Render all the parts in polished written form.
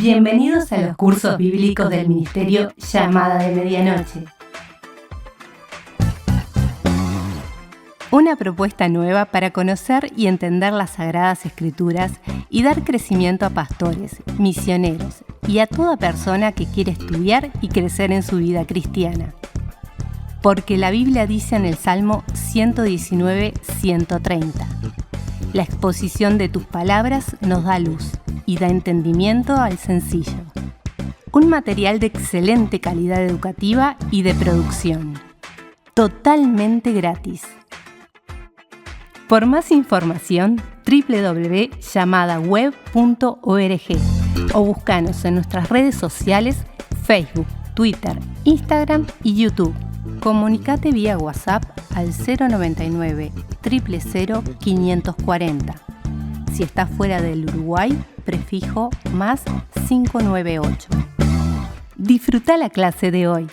Bienvenidos a los cursos bíblicos del Ministerio Llamada de Medianoche. Una propuesta nueva para conocer y entender las Sagradas Escrituras y dar crecimiento a pastores, misioneros y a toda persona que quiere estudiar y crecer en su vida cristiana. Porque la Biblia dice en el Salmo 119:130: la exposición de tus palabras nos da luz y da entendimiento al sencillo. Un material de excelente calidad educativa y de producción. Totalmente gratis. Por más información, www.llamadaweb.org o búscanos en nuestras redes sociales, Facebook, Twitter, Instagram y YouTube. Comunicate vía WhatsApp al 099 000 540. Si estás fuera del Uruguay, prefijo más 598. Disfruta la clase de hoy.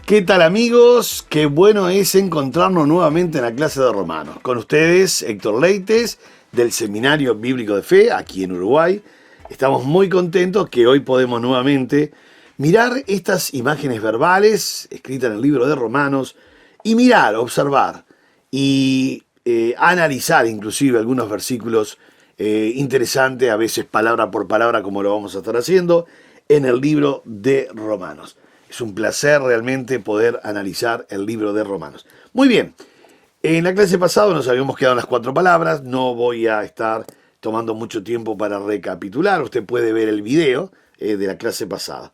¿Qué tal, amigos? Qué bueno es encontrarnos nuevamente en la clase de Romanos. Con ustedes, Héctor Leites, del Seminario Bíblico de Fe, aquí en Uruguay. Estamos muy contentos que hoy podemos nuevamente mirar estas imágenes verbales escritas en el libro de Romanos y mirar, observar y analizar inclusive algunos versículos interesantes, a veces palabra por palabra, como lo vamos a estar haciendo en el libro de Romanos. Es un placer realmente poder analizar el libro de Romanos. Muy bien, en la clase pasada nos habíamos quedado en las 4 palabras. No voy a estar tomando mucho tiempo para recapitular. Usted puede ver el video de la clase pasada.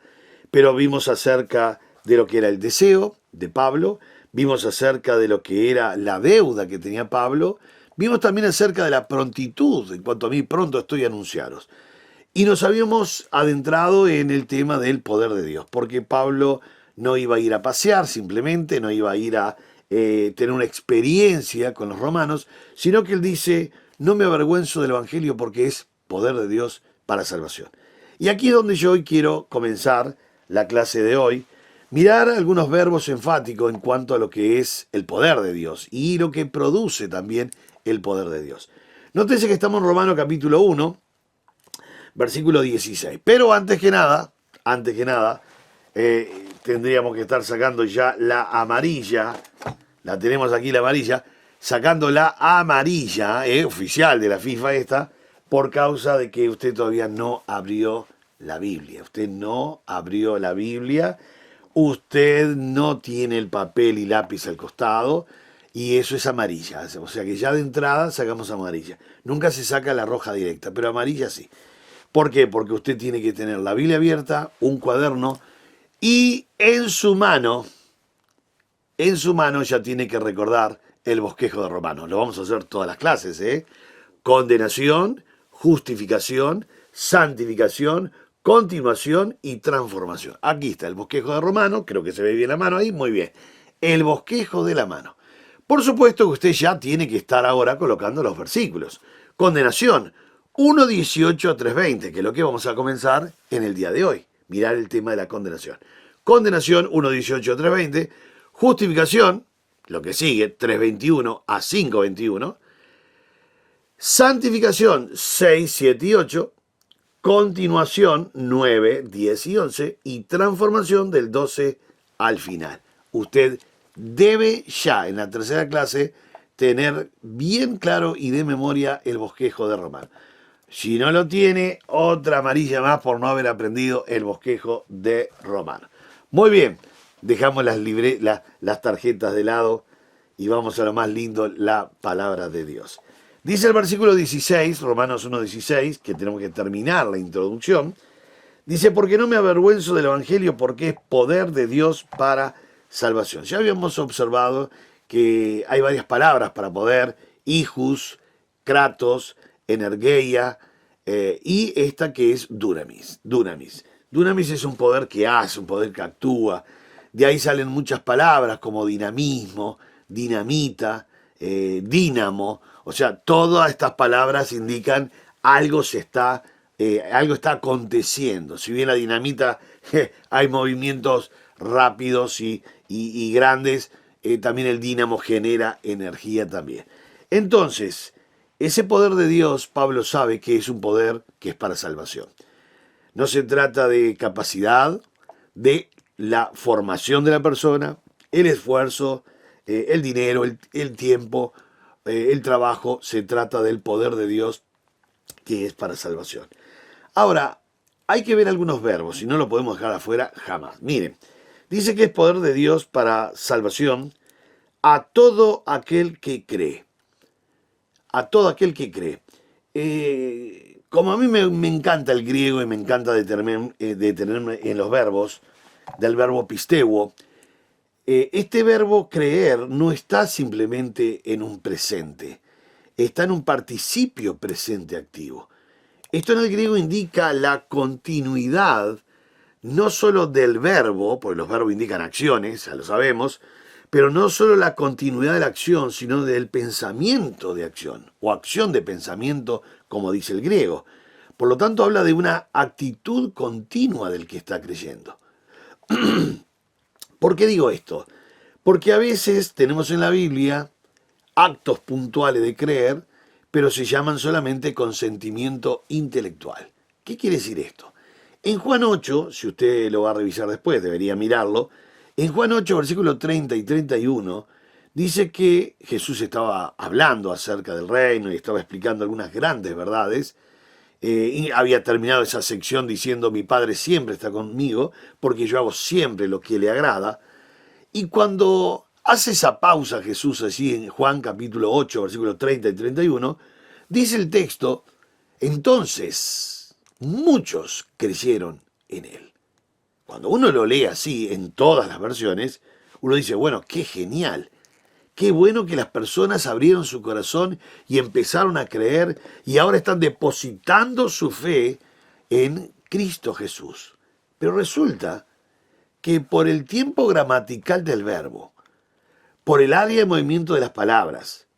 Pero vimos acerca de lo que era el deseo de Pablo, vimos acerca de lo que era la deuda que tenía Pablo, vimos también acerca de la prontitud, en cuanto a mí pronto estoy a anunciaros. Y nos habíamos adentrado en el tema del poder de Dios, porque Pablo no iba a ir a pasear simplemente, no iba a ir a tener una experiencia con los romanos, sino que él dice: no me avergüenzo del Evangelio porque es poder de Dios para salvación. Y aquí es donde yo hoy quiero comenzar la clase de hoy, mirar algunos verbos enfáticos en cuanto a lo que es el poder de Dios y lo que produce también el poder de Dios. Nótese que estamos en Romanos capítulo 1, versículo 16. Pero antes que nada, tendríamos que estar sacando ya la amarilla. La tenemos aquí, la amarilla. Sacando la amarilla oficial de la FIFA esta, por causa de que usted todavía no abrió la Biblia. Usted no abrió la Biblia. Usted no tiene el papel y lápiz al costado. Y eso es amarilla. O sea que ya de entrada sacamos amarilla. Nunca se saca la roja directa, pero amarilla sí. ¿Por qué? Porque usted tiene que tener la Biblia abierta, un cuaderno, y en su mano ya tiene que recordar el bosquejo de Romanos. Lo vamos a hacer todas las clases, Condenación, justificación, santificación, continuación y transformación. Aquí está el bosquejo de Romanos, creo que se ve bien la mano ahí, muy bien. El bosquejo de la mano. Por supuesto que usted ya tiene que estar ahora colocando los versículos. Condenación, 1:18 a 3:20, que es lo que vamos a comenzar en el día de hoy. Mirar el tema de la condenación. Condenación, 1:18 a 3:20. Justificación, lo que sigue, 3:21 a 5:21. Santificación, 6, 7 y 8. Continuación, 9, 10 y 11. Y transformación del 12 al final. Usted debe ya en la tercera clase tener bien claro y de memoria el bosquejo de Romanos. Si no lo tiene, otra amarilla más por no haber aprendido el bosquejo de Romanos. Muy bien, dejamos las tarjetas de lado y vamos a lo más lindo, la palabra de Dios. Dice el versículo 16, Romanos 1:16, que tenemos que terminar la introducción. Dice: porque no me avergüenzo del Evangelio, porque es poder de Dios para salvación. Ya habíamos observado que hay varias palabras para poder: hijos, kratos, energeia, y esta que es dunamis. Dunamis es un poder que hace, un poder que actúa. De ahí salen muchas palabras como dinamismo, dinamita, dínamo. O sea, todas estas palabras indican algo está aconteciendo. Si bien la dinamita hay movimientos rápidos y grandes, también el dínamo genera energía también. Entonces, Ese poder de Dios, Pablo sabe que es un poder que es para salvación. No se trata de capacidad, de la formación de la persona, el esfuerzo, el dinero, el tiempo, el trabajo. Se trata del poder de Dios que es para salvación. Ahora, hay que ver algunos verbos y no lo podemos dejar afuera jamás. Miren, dice que es poder de Dios para salvación a todo aquel que cree. A todo aquel que cree. Como a mí me encanta el griego y me encanta detenerme en los verbos, del verbo pisteuo, este verbo creer no está simplemente en un presente, está en un participio presente activo. Esto en el griego indica la continuidad no solo del verbo, porque los verbos indican acciones, ya lo sabemos, pero no solo la continuidad de la acción, sino del pensamiento de acción, o acción de pensamiento, como dice el griego. Por lo tanto, habla de una actitud continua del que está creyendo. ¿Por qué digo esto? Porque a veces tenemos en la Biblia actos puntuales de creer, pero se llaman solamente consentimiento intelectual. ¿Qué quiere decir esto? En Juan 8, si usted lo va a revisar después, debería mirarlo, en Juan 8, versículos 30 y 31, dice que Jesús estaba hablando acerca del reino y estaba explicando algunas grandes verdades, y había terminado esa sección diciendo: mi Padre siempre está conmigo, porque yo hago siempre lo que le agrada. Y cuando hace esa pausa Jesús así en Juan capítulo 8, versículos 30 y 31, dice el texto: entonces muchos creyeron en él. Cuando uno lo lee así en todas las versiones, uno dice: bueno, qué genial. Qué bueno que las personas abrieron su corazón y empezaron a creer y ahora están depositando su fe en Cristo Jesús. Pero resulta que por el tiempo gramatical del verbo, por el área de movimiento de las palabras,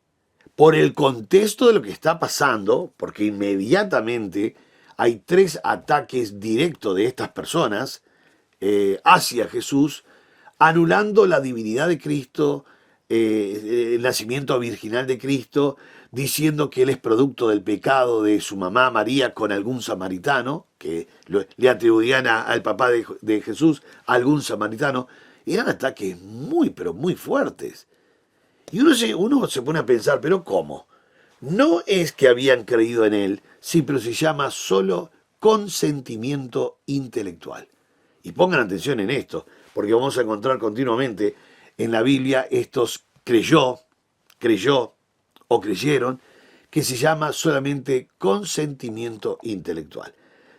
por el contexto de lo que está pasando, porque inmediatamente hay 3 ataques directos de estas personas hacia Jesús, anulando la divinidad de Cristo, el nacimiento virginal de Cristo, diciendo que él es producto del pecado de su mamá María con algún samaritano, que le atribuían al papá de Jesús, a algún samaritano. Eran ataques muy, pero muy fuertes. Y uno se pone a pensar: ¿pero cómo? No es que habían creído en él, sí, pero se llama solo consentimiento intelectual. Y pongan atención en esto, porque vamos a encontrar continuamente en la Biblia estos creyó o creyeron, que se llama solamente consentimiento intelectual.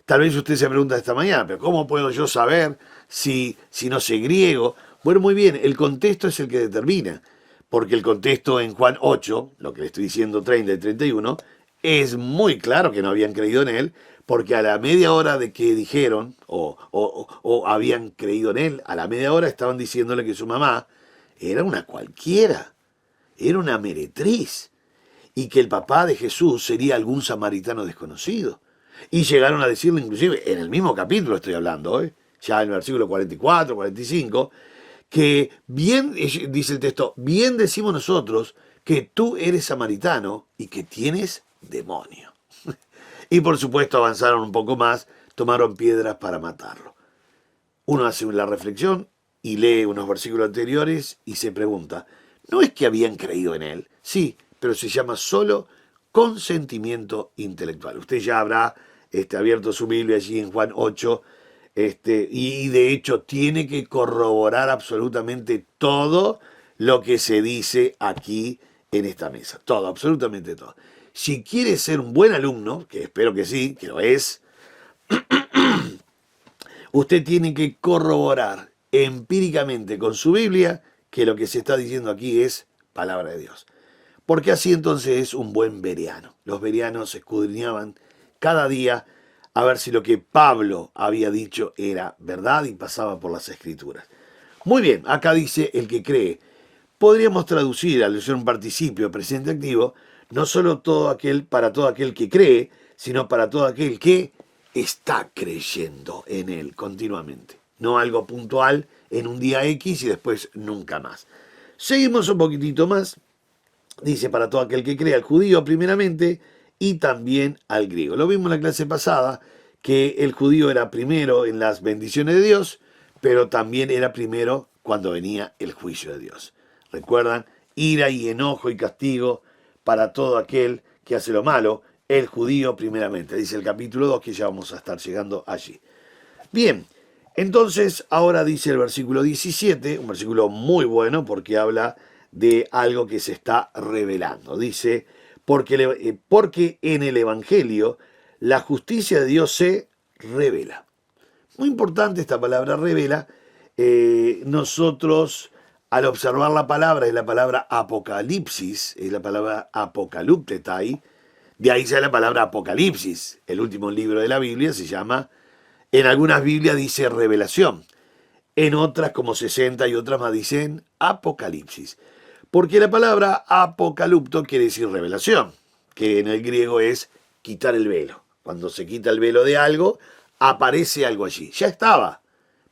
Tal vez usted se pregunta esta mañana: ¿pero cómo puedo yo saber si no sé griego? Bueno, muy bien, el contexto es el que determina, porque el contexto en Juan 8, lo que le estoy diciendo 30 y 31, es muy claro que no habían creído en él, porque a la media hora de que dijeron, o habían creído en él, a la media hora estaban diciéndole que su mamá era una cualquiera, era una meretriz, y que el papá de Jesús sería algún samaritano desconocido. Y llegaron a decirle, inclusive, en el mismo capítulo estoy hablando, ya en el versículo 44, 45, que bien, dice el texto, bien decimos nosotros que tú eres samaritano y que tienes demonio. Y por supuesto avanzaron un poco más, tomaron piedras para matarlo. Uno hace la reflexión y lee unos versículos anteriores y se pregunta: ¿no es que habían creído en él? Sí, pero se llama solo consentimiento intelectual. Usted ya habrá abierto su Biblia allí en Juan 8, y de hecho tiene que corroborar absolutamente todo lo que se dice aquí en esta mesa. Todo, absolutamente todo. Si quiere ser un buen alumno, que espero que sí, que lo es, usted tiene que corroborar empíricamente con su Biblia que lo que se está diciendo aquí es palabra de Dios. Porque así entonces es un buen bereano. Los bereanos escudriñaban cada día a ver si lo que Pablo había dicho era verdad y pasaba por las Escrituras. Muy bien, acá dice el que cree. Podríamos traducir al usar un participio presente activo, no solo para todo aquel que cree, sino para todo aquel que está creyendo en él continuamente. No algo puntual en un día X y después nunca más. Seguimos un poquitito más. dice para todo aquel que cree, al judío primeramente y también al griego. Lo vimos en la clase pasada, que el judío era primero en las bendiciones de Dios, pero también era primero cuando venía el juicio de Dios. ¿Recuerdan? Ira y enojo y castigo para todo aquel que hace lo malo, el judío primeramente. Dice el capítulo 2 que ya vamos a estar llegando allí. Bien, entonces ahora dice el versículo 17, un versículo muy bueno porque habla de algo que se está revelando. Dice, porque en el Evangelio la justicia de Dios se revela. Muy importante esta palabra revela. Nosotros al observar la palabra, es la palabra apocalipsis, es la palabra apocaluptetai, de ahí sale la palabra apocalipsis. El último libro de la Biblia se llama, en algunas Biblias dice revelación, en otras como 60 y otras más dicen apocalipsis. Porque la palabra apocalupto quiere decir revelación, que en el griego es quitar el velo. Cuando se quita el velo de algo, aparece algo allí. Ya estaba,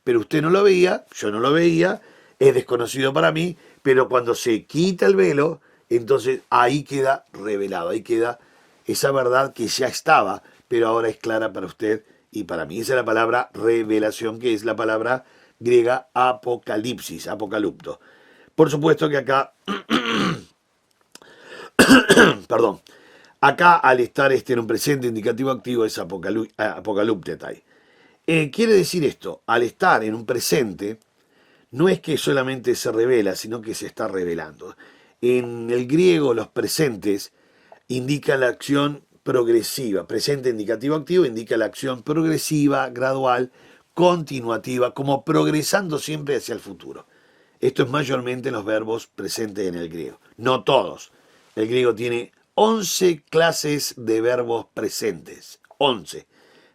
pero usted no lo veía, yo no lo veía, es desconocido para mí, pero cuando se quita el velo, entonces ahí queda revelado, ahí queda esa verdad que ya estaba, pero ahora es clara para usted y para mí. Esa es la palabra revelación, que es la palabra griega apocalipsis, apocalupto. Por supuesto que acá, perdón, acá al estar en un presente indicativo activo es apocaluptetai. Quiere decir esto, al estar en un presente, no es que solamente se revela, sino que se está revelando. En el griego los presentes indican la acción progresiva. Presente indicativo activo indica la acción progresiva, gradual, continuativa, como progresando siempre hacia el futuro. Esto es mayormente en los verbos presentes en el griego. No todos. El griego tiene 11 clases de verbos presentes. 11.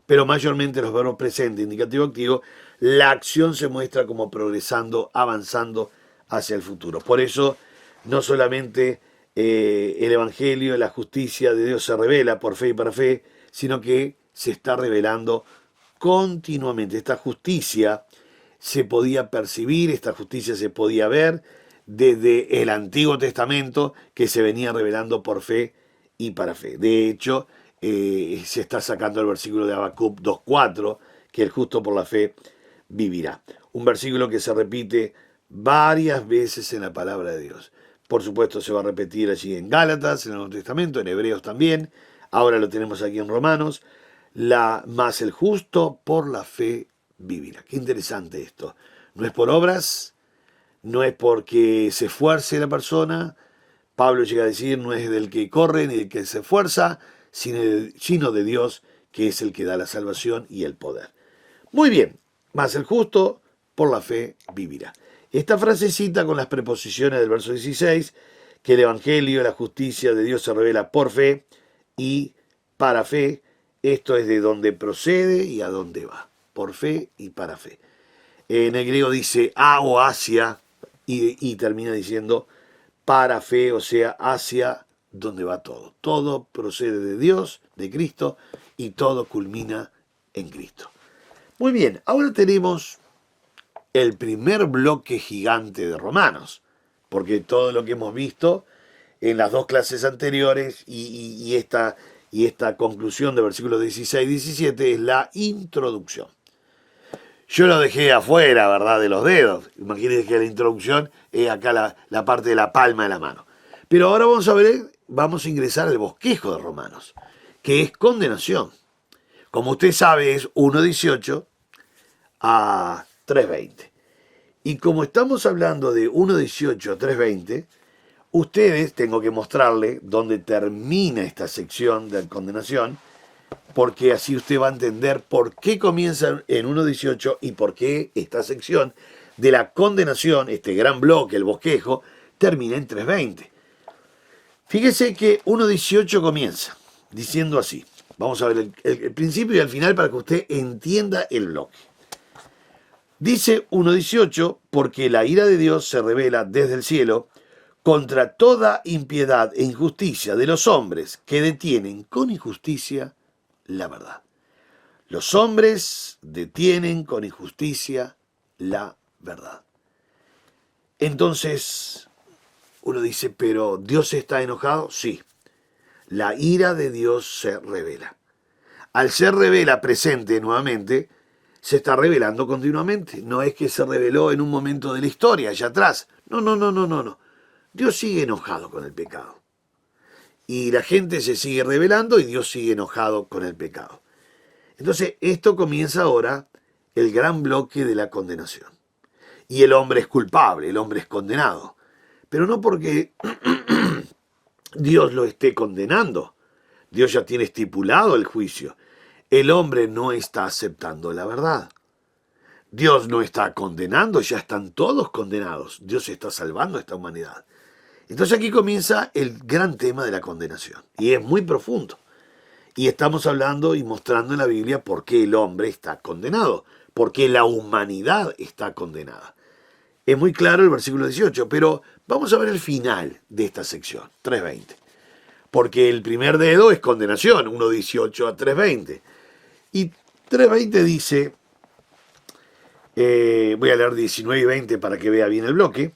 Pero mayormente los verbos presentes, indicativo activo, la acción se muestra como progresando, avanzando hacia el futuro. Por eso, no solamente el Evangelio, la justicia de Dios se revela por fe y para fe, sino que se está revelando continuamente. Esta justicia se podía percibir, esta justicia se podía ver desde el Antiguo Testamento, que se venía revelando por fe y para fe. De hecho, se está sacando el versículo de Habacuc 2.4, que el justo por la fe vivirá. Un versículo que se repite varias veces en la palabra de Dios. Por supuesto se va a repetir allí en Gálatas, en el Nuevo Testamento, en Hebreos también. Ahora lo tenemos aquí en Romanos. Más el justo por la fe vivirá. Qué interesante esto. No es por obras, no es porque se esfuerce la persona. Pablo llega a decir, no es del que corre ni del que se esfuerza, sino de Dios, que es el que da la salvación y el poder. Muy bien, más el justo por la fe vivirá. Esta frasecita con las preposiciones del verso 16, que el Evangelio, la justicia de Dios se revela por fe y para fe, esto es de donde procede y a dónde va, por fe y para fe. En el griego dice a o hacia y termina diciendo para fe, o sea, hacia donde va todo. Todo procede de Dios, de Cristo, y todo culmina en Cristo. Muy bien, ahora tenemos el primer bloque gigante de Romanos, porque todo lo que hemos visto en las dos clases anteriores y esta conclusión de versículos 16 y 17 es la introducción. Yo lo dejé afuera, ¿verdad?, de los dedos. Imagínense que la introducción es acá la parte de la palma de la mano. Pero ahora vamos a ingresar al bosquejo de Romanos, que es condenación. Como usted sabe, es 1.18 a 3.20. Y como estamos hablando de 1.18 a 3.20, ustedes, tengo que mostrarle dónde termina esta sección de condenación, porque así usted va a entender por qué comienza en 1.18 y por qué esta sección de la condenación, este gran bloque, el bosquejo, termina en 3.20. Fíjese que 1.18 comienza diciendo así. Vamos a ver el principio y el final para que usted entienda el bloque. Dice 1.18, porque la ira de Dios se revela desde el cielo contra toda impiedad e injusticia de los hombres que detienen con injusticia la verdad. Los hombres detienen con injusticia la verdad. Entonces, Uno dice, pero ¿Dios está enojado? Sí. La ira de Dios se revela. Al ser revela presente nuevamente, se está revelando continuamente. No es que se reveló en un momento de la historia, allá atrás. No, no, no, no, no, no. Dios sigue enojado con el pecado. Y la gente se sigue revelando y Dios sigue enojado con el pecado. Entonces, esto comienza ahora el gran bloque de la condenación. Y el hombre es culpable, el hombre es condenado. Pero no porque Dios lo esté condenando. Dios ya tiene estipulado el juicio. El hombre no está aceptando la verdad. Dios no está condenando, ya están todos condenados. Dios está salvando a esta humanidad. Entonces aquí comienza el gran tema de la condenación. Y es muy profundo. Y estamos hablando y mostrando en la Biblia por qué el hombre está condenado. Por qué la humanidad está condenada. Es muy claro el versículo 18, pero vamos a ver el final de esta sección, 3:20. Porque el primer dedo es condenación, 1:18 a 3:20. Y 3:20 dice, voy a leer 19 y 20 para que vea bien el bloque,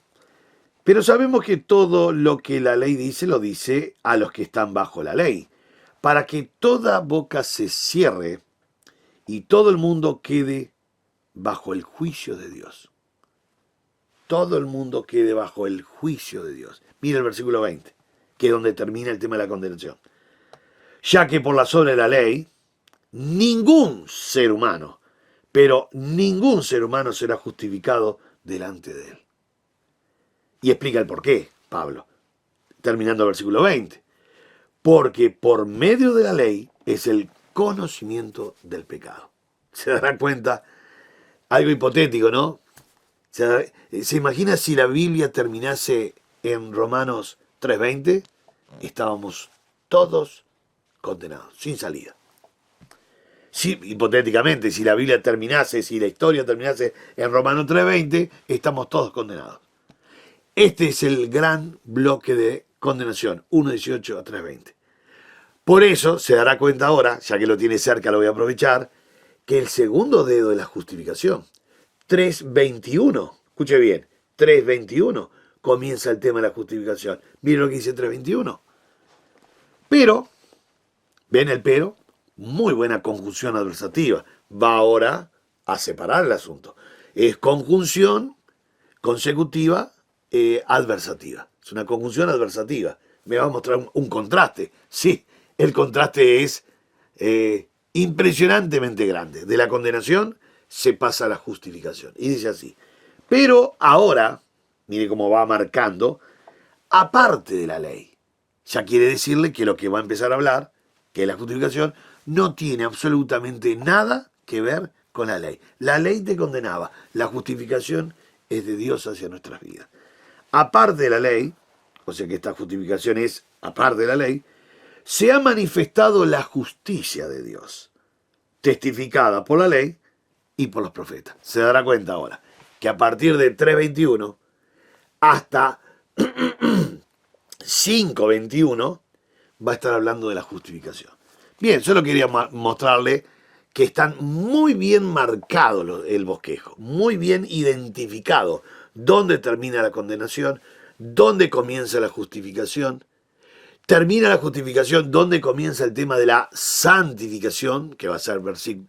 pero sabemos que todo lo que la ley dice lo dice a los que están bajo la ley, para que toda boca se cierre y todo el mundo quede bajo el juicio de Dios. Todo el mundo quede bajo el juicio de Dios. Mira el versículo 20, que es donde termina el tema de la condenación. Ya que por la obra de la ley, ningún ser humano, pero ningún ser humano será justificado delante de él. Y explica el por qué, Pablo, terminando el versículo 20. Porque por medio de la ley es el conocimiento del pecado. Se darán cuenta, algo hipotético, ¿no? ¿Se imagina si la Biblia terminase en Romanos 3:20? Estábamos todos condenados, sin salida. Sí, hipotéticamente, si la Biblia terminase, si la historia terminase en Romanos 3:20, estamos todos condenados. Este es el gran bloque de condenación, 1:18 a 3:20. Por eso se dará cuenta ahora, ya que lo tiene cerca, lo voy a aprovechar, que el segundo dedo de la justificación, 3:21, escuche bien, 3:21, comienza el tema de la justificación. Miren lo que dice 3:21. Pero, ¿ven el pero? Muy buena conjunción adversativa. Va ahora a separar el asunto. Es conjunción consecutiva adversativa. Es una conjunción adversativa. Me va a mostrar un contraste. Sí, el contraste es impresionantemente grande. De la condenación se pasa a la justificación. Y dice así. Pero ahora, mire cómo va marcando, aparte de la ley. Ya quiere decirle que lo que va a empezar a hablar, que es la justificación, no tiene absolutamente nada que ver con la ley. La ley te condenaba. La justificación es de Dios hacia nuestras vidas. Aparte de la ley, o sea que esta justificación es aparte de la ley, se ha manifestado la justicia de Dios, testificada por la ley y por los profetas. Se dará cuenta ahora que a partir de 3:21 hasta 5:21 va a estar hablando de la justificación. Bien, solo quería mostrarle que están muy bien marcados el bosquejo, muy bien identificado dónde termina la condenación, dónde comienza la justificación. Termina la justificación donde comienza el tema de la santificación, que va a ser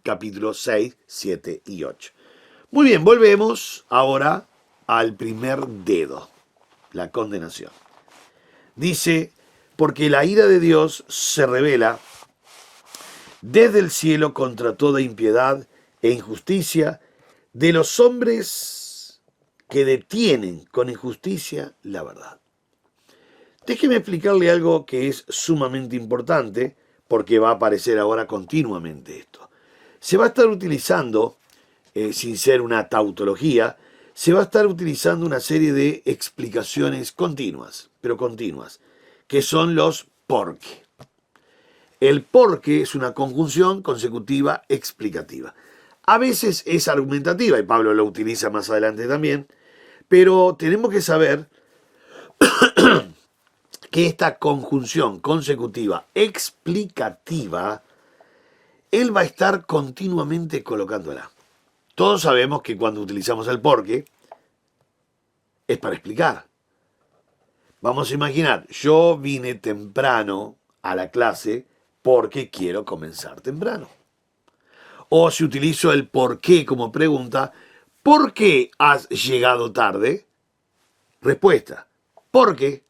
capítulo 6, 7 y 8. Muy bien, volvemos ahora al primer dedo, la condenación. Dice, porque la ira de Dios se revela desde el cielo contra toda impiedad e injusticia de los hombres que detienen con injusticia la verdad. Déjeme explicarle algo que es sumamente importante, porque va a aparecer ahora continuamente esto. Se va a estar utilizando, sin ser una tautología, se va a estar utilizando una serie de explicaciones continuas, pero continuas, que son los porque. El porque es una conjunción consecutiva explicativa. A veces es argumentativa, y Pablo lo utiliza más adelante también, pero tenemos que saber que esta conjunción consecutiva explicativa, él va a estar continuamente colocándola. Todos sabemos que cuando utilizamos el porque, es para explicar. Vamos a imaginar, yo vine temprano a la clase porque quiero comenzar temprano. O si utilizo el por qué como pregunta, ¿por qué has llegado tarde? Respuesta, porque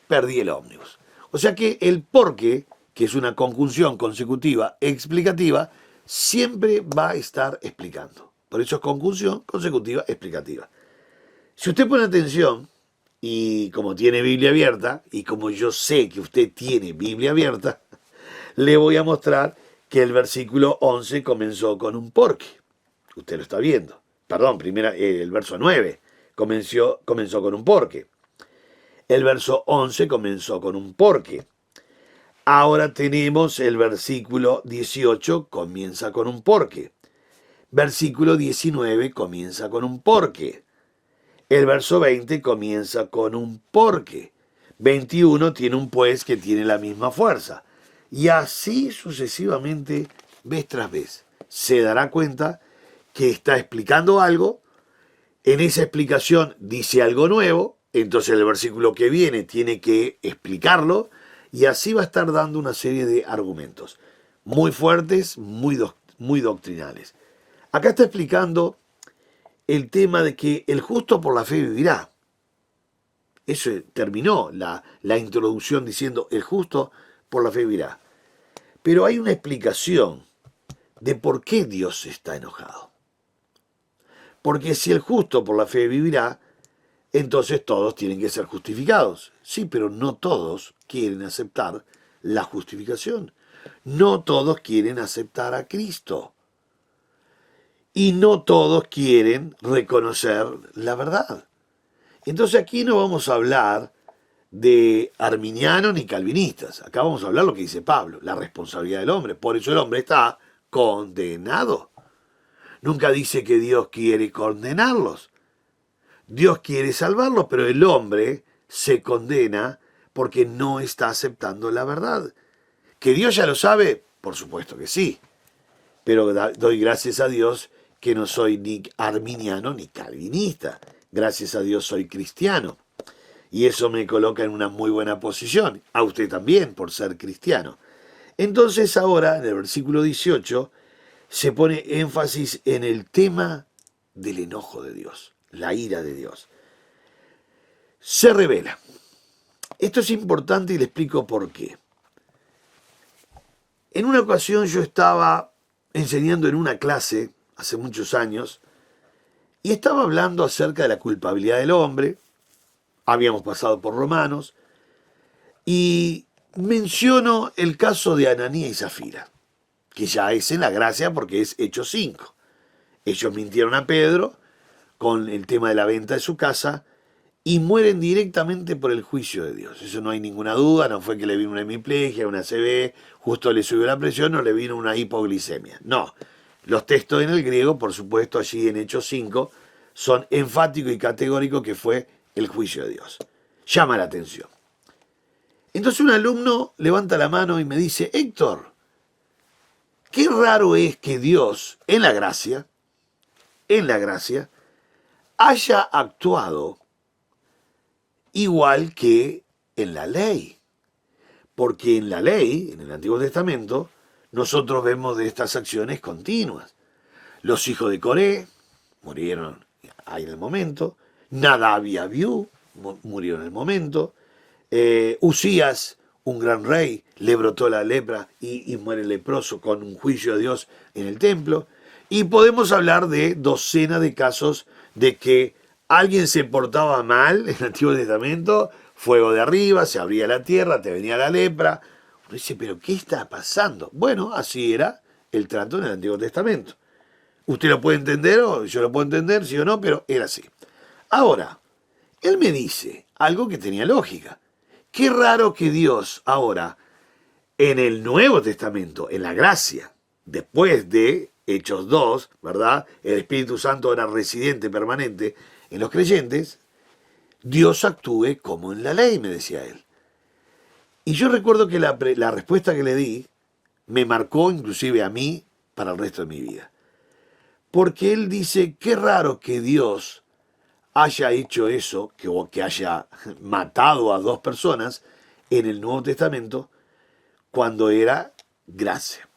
perdí el ómnibus. O sea que el por qué, que es una conjunción consecutiva explicativa, siempre va a estar explicando. Por eso es conjunción consecutiva explicativa. Si usted pone atención, y como tiene Biblia abierta, y como yo sé que usted tiene Biblia abierta, le voy a mostrar que el versículo 11 comenzó con un porque. Usted lo está viendo. Perdón, el verso 9 comenzó con un porque. El verso 11 comenzó con un porque. Ahora tenemos el versículo 18, comienza con un porque. Versículo 19 comienza con un porque. El verso 20 comienza con un porque. 21 tiene un pues que tiene la misma fuerza. Y así sucesivamente, vez tras vez. Se dará cuenta que está explicando algo, en esa explicación dice algo nuevo, entonces el versículo que viene tiene que explicarlo, y así va a estar dando una serie de argumentos muy fuertes, muy doctrinales. Acá está explicando el tema de que el justo por la fe vivirá. Eso terminó la introducción diciendo el justo por la fe vivirá. Pero hay una explicación de por qué Dios está enojado. Porque si el justo por la fe vivirá, entonces todos tienen que ser justificados. Sí, pero no todos quieren aceptar la justificación. No todos quieren aceptar a Cristo. Y no todos quieren reconocer la verdad. Entonces aquí no vamos a hablar de arminianos ni calvinistas. Acá vamos a hablar lo que dice Pablo, la responsabilidad del hombre. Por eso el hombre está condenado. Nunca dice que Dios quiere condenarlos. Dios quiere salvarlos, pero el hombre se condena porque no está aceptando la verdad. ¿Que Dios ya lo sabe? Por supuesto que sí. Pero doy gracias a Dios que no soy ni arminiano ni calvinista. Gracias a Dios soy cristiano. Y eso me coloca en una muy buena posición. A usted también, por ser cristiano. Entonces ahora, en el versículo 18, se pone énfasis en el tema del enojo de Dios, la ira de Dios. Se revela. Esto es importante y le explico por qué. En una ocasión yo estaba enseñando en una clase, hace muchos años, y estaba hablando acerca de la culpabilidad del hombre. Habíamos pasado por Romanos, y menciono el caso de Ananías y Zafira, que ya es en la gracia porque es Hechos 5. Ellos mintieron a Pedro con el tema de la venta de su casa y mueren directamente por el juicio de Dios. Eso no hay ninguna duda, no fue que le vino una hemiplegia, una ACV, justo le subió la presión o le vino una hipoglicemia. No, los textos en el griego, por supuesto, allí en Hechos 5, son enfáticos y categóricos que fue el juicio de Dios. Llama la atención. Entonces un alumno levanta la mano y me dice, Héctor, qué raro es que Dios, en la gracia, haya actuado igual que en la ley. Porque en la ley, en el Antiguo Testamento, nosotros vemos de estas acciones continuas. Los hijos de Coré murieron ahí en el momento. Nadab y Abiú murieron en el momento. Usías, un gran rey, le brotó la lepra y muere leproso con un juicio de Dios en el templo. Y podemos hablar de docenas de casos de que alguien se portaba mal en el Antiguo Testamento, fuego de arriba, se abría la tierra, te venía la lepra. Uno dice, ¿pero qué está pasando? Bueno, así era el trato en el Antiguo Testamento. Usted lo puede entender, o yo lo puedo entender, sí o no, pero era así. Ahora, él me dice algo que tenía lógica. Qué raro que Dios ahora, en el Nuevo Testamento, en la gracia, después de Hechos 2, ¿verdad? El Espíritu Santo era residente permanente en los creyentes, Dios actúe como en la ley, me decía él. Y yo recuerdo que la respuesta que le di me marcó inclusive a mí para el resto de mi vida. Porque él dice, qué raro que Dios haya hecho eso, o que haya matado a 2 personas en el Nuevo Testamento, cuando era gracia.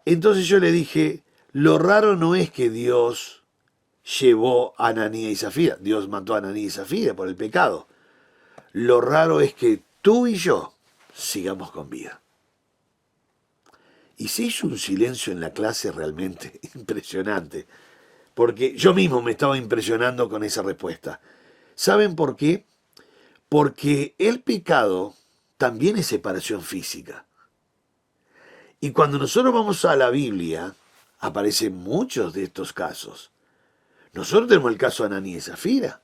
Entonces yo le dije, lo raro no es que Dios llevó a Ananías y Zafira, Dios mató a Ananías y Zafira por el pecado. Lo raro es que tú y yo sigamos con vida. Y se hizo un silencio en la clase realmente impresionante, porque yo mismo me estaba impresionando con esa respuesta. ¿Saben por qué? Porque el pecado también es separación física. Y cuando nosotros vamos a la Biblia, aparecen muchos de estos casos. Nosotros tenemos el caso de Ananías y Zafira,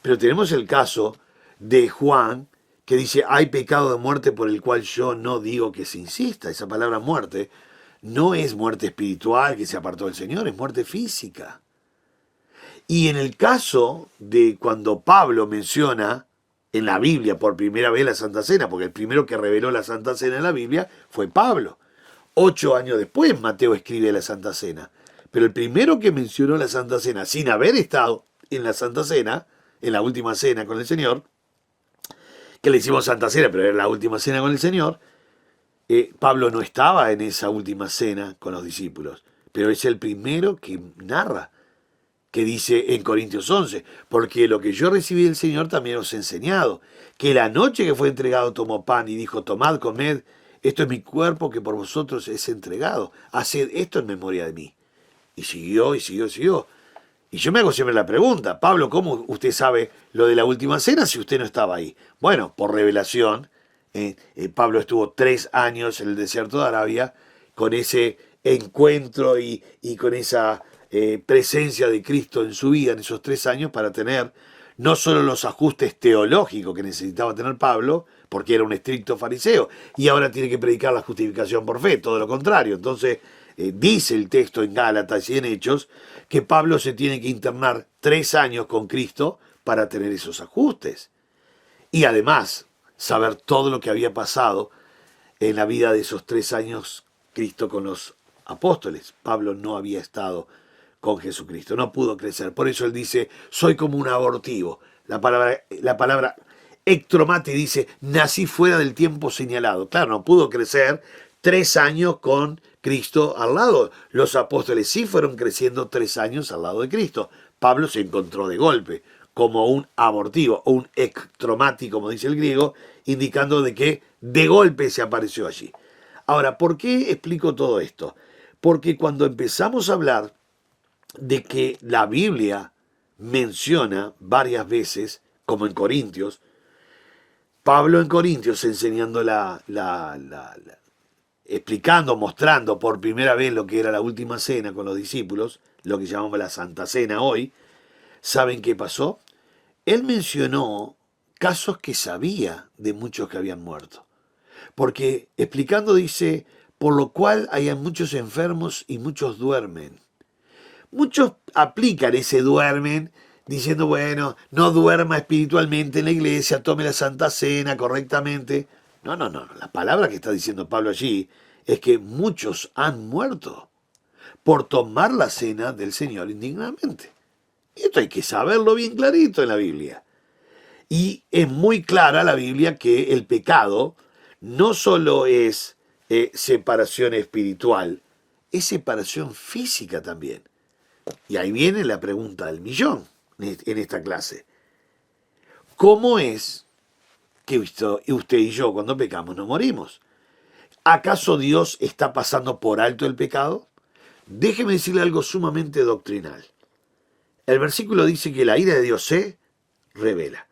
pero tenemos el caso de Juan, que dice, hay pecado de muerte por el cual yo no digo que se insista. Esa palabra muerte no es muerte espiritual que se apartó del Señor, es muerte física. Y en el caso de cuando Pablo menciona en la Biblia por primera vez la Santa Cena, porque el primero que reveló la Santa Cena en la Biblia fue Pablo. 8 años después Mateo escribe la Santa Cena. Pero el primero que mencionó la Santa Cena sin haber estado en la Santa Cena, en la última cena con el Señor, que le hicimos Santa Cena, pero era la última cena con el Señor, Pablo no estaba en esa última cena con los discípulos, pero es el primero que narra, que dice en Corintios 11, porque lo que yo recibí del Señor también os he enseñado, que la noche que fue entregado tomó pan y dijo, tomad, comed, esto es mi cuerpo que por vosotros es entregado, haced esto en memoria de mí. Y siguió, y siguió, y siguió. Y yo me hago siempre la pregunta, Pablo, ¿cómo usted sabe lo de la última cena si usted no estaba ahí? Bueno, por revelación, Pablo estuvo 3 años en el desierto de Arabia con ese encuentro y con esa presencia de Cristo en su vida en esos 3 años para tener no solo los ajustes teológicos que necesitaba tener Pablo, porque era un estricto fariseo, y ahora tiene que predicar la justificación por fe, todo lo contrario. Entonces, dice el texto en Gálatas y en Hechos que Pablo se tiene que internar 3 años con Cristo para tener esos ajustes. Y además, saber todo lo que había pasado en la vida de esos 3 años Cristo con los apóstoles. Pablo no había estado con Jesucristo, no pudo crecer. Por eso él dice, soy como un abortivo. La palabra ectromate dice, nací fuera del tiempo señalado. Claro, no pudo crecer 3 años con Cristo al lado. Los apóstoles sí fueron creciendo 3 años al lado de Cristo. Pablo se encontró de golpe como un abortivo, o un ectromati, como dice el griego, indicando de que de golpe se apareció allí. Ahora, ¿por qué explico todo esto? Porque cuando empezamos a hablar de que la Biblia menciona varias veces, como en Corintios, Pablo en Corintios enseñando explicando, mostrando por primera vez lo que era la última cena con los discípulos, lo que llamamos la Santa Cena hoy, ¿saben qué pasó? Él mencionó casos que sabía de muchos que habían muerto. Porque explicando dice, por lo cual hay muchos enfermos y muchos duermen. Muchos aplican ese duermen diciendo, bueno, no duerma espiritualmente en la iglesia, tome la Santa Cena correctamente. No. La palabra que está diciendo Pablo allí es que muchos han muerto por tomar la cena del Señor indignamente. Y esto hay que saberlo bien clarito en la Biblia. Y es muy clara la Biblia que el pecado no solo es separación espiritual, es separación física también. Y ahí viene la pregunta del millón en esta clase. ¿Cómo es que usted y yo cuando pecamos no morimos? ¿Acaso Dios está pasando por alto el pecado? Déjeme decirle algo sumamente doctrinal. El versículo dice que la ira de Dios se revela.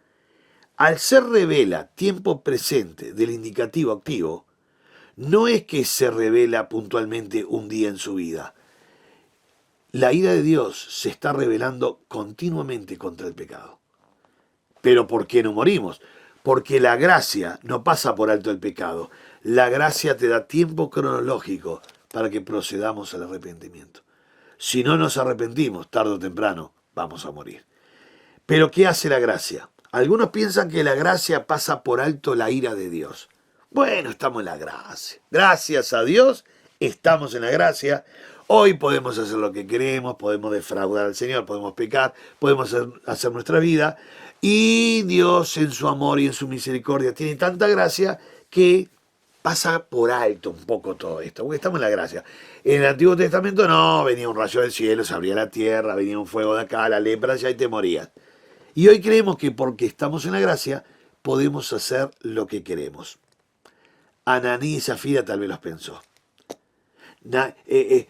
Al ser revela tiempo presente del indicativo activo, no es que se revela puntualmente un día en su vida. La ira de Dios se está revelando continuamente contra el pecado. ¿Pero por qué no morimos? Porque la gracia no pasa por alto el pecado. La gracia te da tiempo cronológico para que procedamos al arrepentimiento. Si no nos arrepentimos, tarde o temprano, vamos a morir. ¿Pero qué hace la gracia? Algunos piensan que la gracia pasa por alto la ira de Dios. Bueno, estamos en la gracia. Gracias a Dios, estamos en la gracia. Hoy podemos hacer lo que queremos, podemos defraudar al Señor, podemos pecar, podemos hacer nuestra vida. Y Dios en su amor y en su misericordia tiene tanta gracia que pasa por alto un poco todo esto, porque estamos en la gracia. En el Antiguo Testamento no, venía un rayo del cielo, se abría la tierra, venía un fuego de acá, la lepra allá y te morías. Y hoy creemos que porque estamos en la gracia podemos hacer lo que queremos. Ananí y Zafira tal vez los pensó.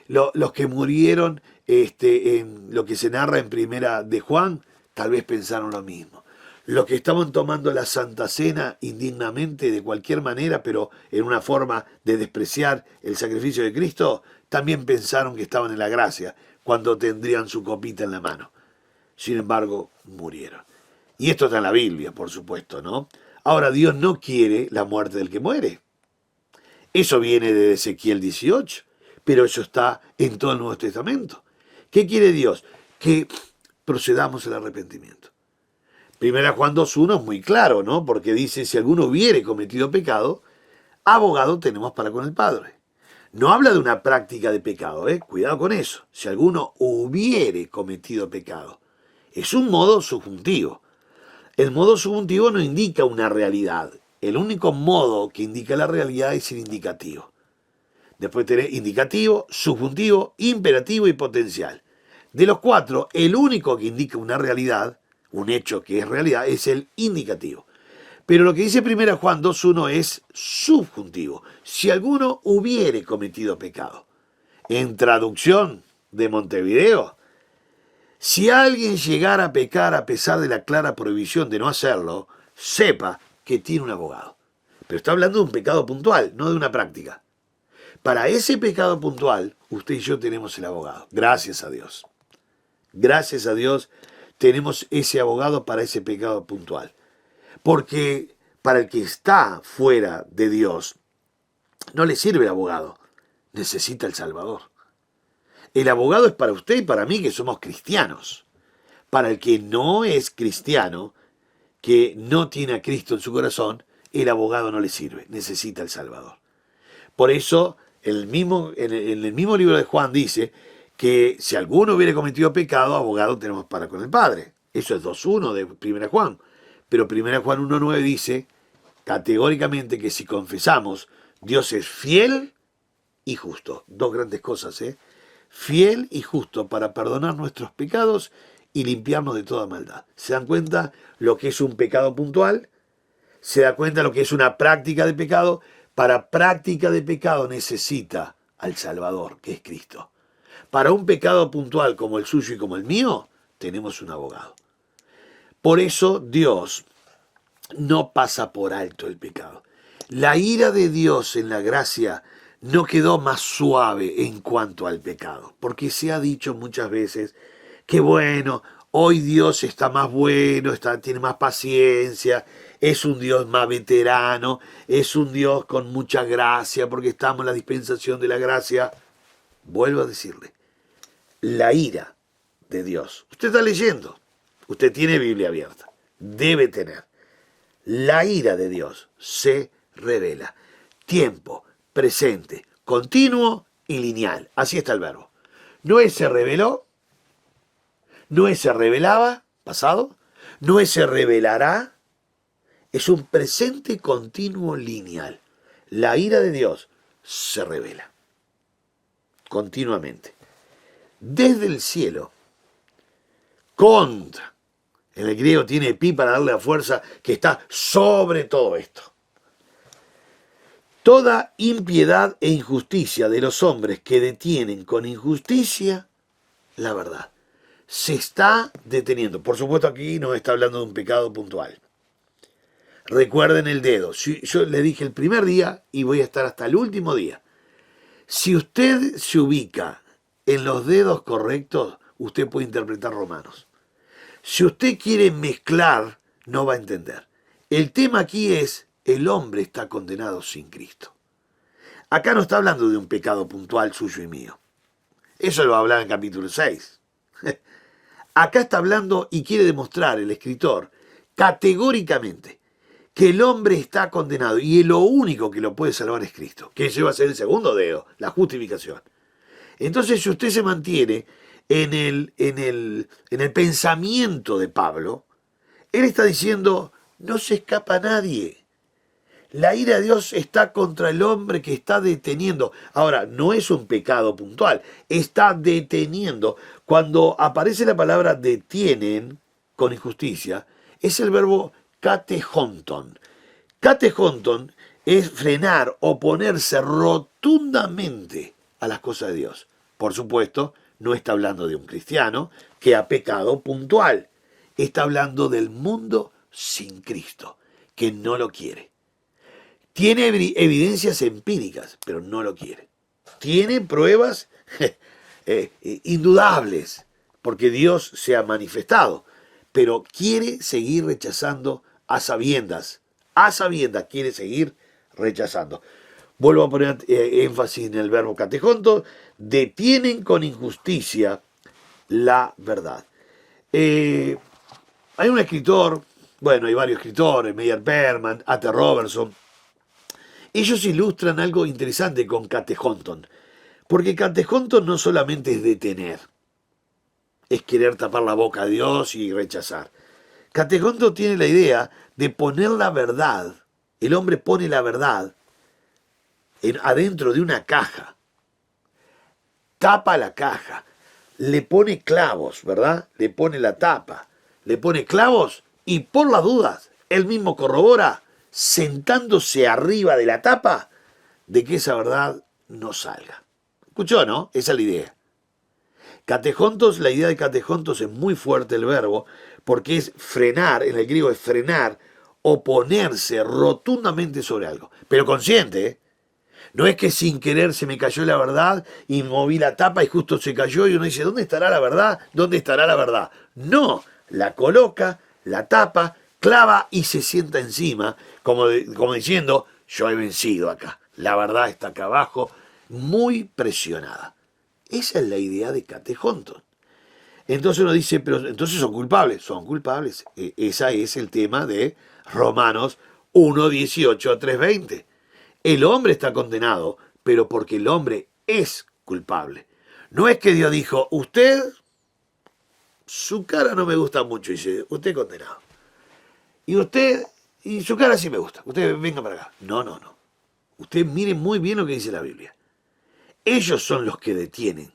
Los que murieron en lo que se narra en Primera de Juan, tal vez pensaron lo mismo. Los que estaban tomando la Santa Cena indignamente de cualquier manera, pero en una forma de despreciar el sacrificio de Cristo, también pensaron que estaban en la gracia cuando tendrían su copita en la mano. Sin embargo, murieron. Y esto está en la Biblia, por supuesto, ¿no? Ahora, Dios no quiere la muerte del que muere. Eso viene de Ezequiel 18, pero eso está en todo el Nuevo Testamento. ¿Qué quiere Dios? Que procedamos al arrepentimiento. Primera Juan 2.1 es muy claro, ¿no? Porque dice, si alguno hubiere cometido pecado, abogado tenemos para con el Padre. No habla de una práctica de pecado, ¿eh? Cuidado con eso. Si alguno hubiere cometido pecado. Es un modo subjuntivo. El modo subjuntivo no indica una realidad. El único modo que indica la realidad es el indicativo. Después tenés indicativo, subjuntivo, imperativo y potencial. De los cuatro, el único que indica una realidad, un hecho que es realidad, es el indicativo. Pero lo que dice 1 Juan 2.1 es subjuntivo. Si alguno hubiere cometido pecado. En traducción de Montevideo, si alguien llegara a pecar a pesar de la clara prohibición de no hacerlo, sepa que tiene un abogado. Pero está hablando de un pecado puntual, no de una práctica. Para ese pecado puntual, usted y yo tenemos el abogado. Gracias a Dios. Gracias a Dios tenemos ese abogado para ese pecado puntual. Porque para el que está fuera de Dios, no le sirve el abogado. Necesita el Salvador. El abogado es para usted y para mí que somos cristianos. Para el que no es cristiano, que no tiene a Cristo en su corazón, el abogado no le sirve. Necesita el Salvador. Por eso, en el mismo libro de Juan dice que si alguno hubiera cometido pecado, abogado tenemos para con el Padre. Eso es 2.1 de 1 Juan. Pero 1 Juan 1.9 dice categóricamente que si confesamos, Dios es fiel y justo. Dos grandes cosas, ¿eh? Fiel y justo para perdonar nuestros pecados y limpiarnos de toda maldad. ¿Se dan cuenta lo que es un pecado puntual? ¿Se da cuenta lo que es una práctica de pecado? Para práctica de pecado necesita al Salvador, que es Cristo. Para un pecado puntual como el suyo y como el mío, tenemos un abogado. Por eso Dios no pasa por alto el pecado. La ira de Dios en la gracia no quedó más suave en cuanto al pecado, porque se ha dicho muchas veces que bueno, hoy Dios está más bueno, tiene más paciencia, es un Dios más veterano, es un Dios con mucha gracia, porque estamos en la dispensación de la gracia. Vuelvo a decirle, la ira de Dios, usted está leyendo, usted tiene Biblia abierta, debe tener. La ira de Dios se revela. Tiempo, presente, continuo y lineal. Así está el verbo. No es se reveló, no es se revelaba, pasado, no es se revelará. Es un presente continuo lineal. La ira de Dios se revela continuamente. Desde el cielo, contra. En el griego tiene pi para darle la fuerza que está sobre todo esto. Toda impiedad e injusticia de los hombres que detienen con injusticia la verdad se está deteniendo. Por supuesto aquí no está hablando de un pecado puntual. Recuerden el dedo. Yo le dije el primer día y voy a estar hasta el último día. Si usted se ubica en los dedos correctos, usted puede interpretar Romanos. Si usted quiere mezclar, no va a entender. El tema aquí es, el hombre está condenado sin Cristo. Acá no está hablando de un pecado puntual suyo y mío. Eso lo va a hablar en capítulo 6. Acá está hablando y quiere demostrar el escritor categóricamente que el hombre está condenado y lo único que lo puede salvar es Cristo. Que ese va a ser el segundo dedo, la justificación. Entonces, si usted se mantiene en el pensamiento de Pablo, él está diciendo, no se escapa nadie. La ira de Dios está contra el hombre que está deteniendo. Ahora, no es un pecado puntual, está deteniendo. Cuando aparece la palabra detienen con injusticia, es el verbo katejonton. Katejonton es frenar, oponerse rotundamente a las cosas de Dios. Por supuesto, no está hablando de un cristiano que ha pecado puntual. Está hablando del mundo sin Cristo, que no lo quiere. Tiene evidencias empíricas, pero no lo quiere. Tiene pruebas indudables, porque Dios se ha manifestado, pero quiere seguir rechazando a sabiendas quiere seguir rechazando. Vuelvo a poner énfasis en el verbo katejonto, detienen con injusticia la verdad. Hay un escritor, bueno, hay varios escritores, Meyer Perman, A.T. Robertson. Ellos ilustran algo interesante con katejonton, porque katejonton no solamente es detener, es querer tapar la boca a Dios y rechazar. Katejonton tiene la idea de poner la verdad. El hombre pone la verdad adentro de una caja, tapa la caja, le pone clavos, ¿verdad? Le pone la tapa, le pone clavos y por las dudas, él mismo corrobora, sentándose arriba de la tapa, de que esa verdad no salga. ¿Escuchó, no? Esa es la idea. Katejontos, la idea de katejontos es muy fuerte el verbo, porque es frenar, en el griego es frenar, oponerse rotundamente sobre algo. Pero consciente, ¿eh? No es que sin querer se me cayó la verdad y moví la tapa y justo se cayó y uno dice, ¿dónde estará la verdad? ¿Dónde estará la verdad? No, la coloca, la tapa, clava y se sienta encima, como diciendo, yo he vencido acá. La verdad está acá abajo, muy presionada. Esa es la idea de katejonton. Entonces uno dice, pero entonces son culpables. Son culpables. Ese es el tema de Romanos 1, 18 a 3, 20. El hombre está condenado, pero porque el hombre es culpable. No es que Dios dijo, usted, su cara no me gusta mucho, dice, usted es condenado. Y su cara sí me gusta, usted venga para acá. No. Usted mire muy bien lo que dice la Biblia. Ellos son los que detienen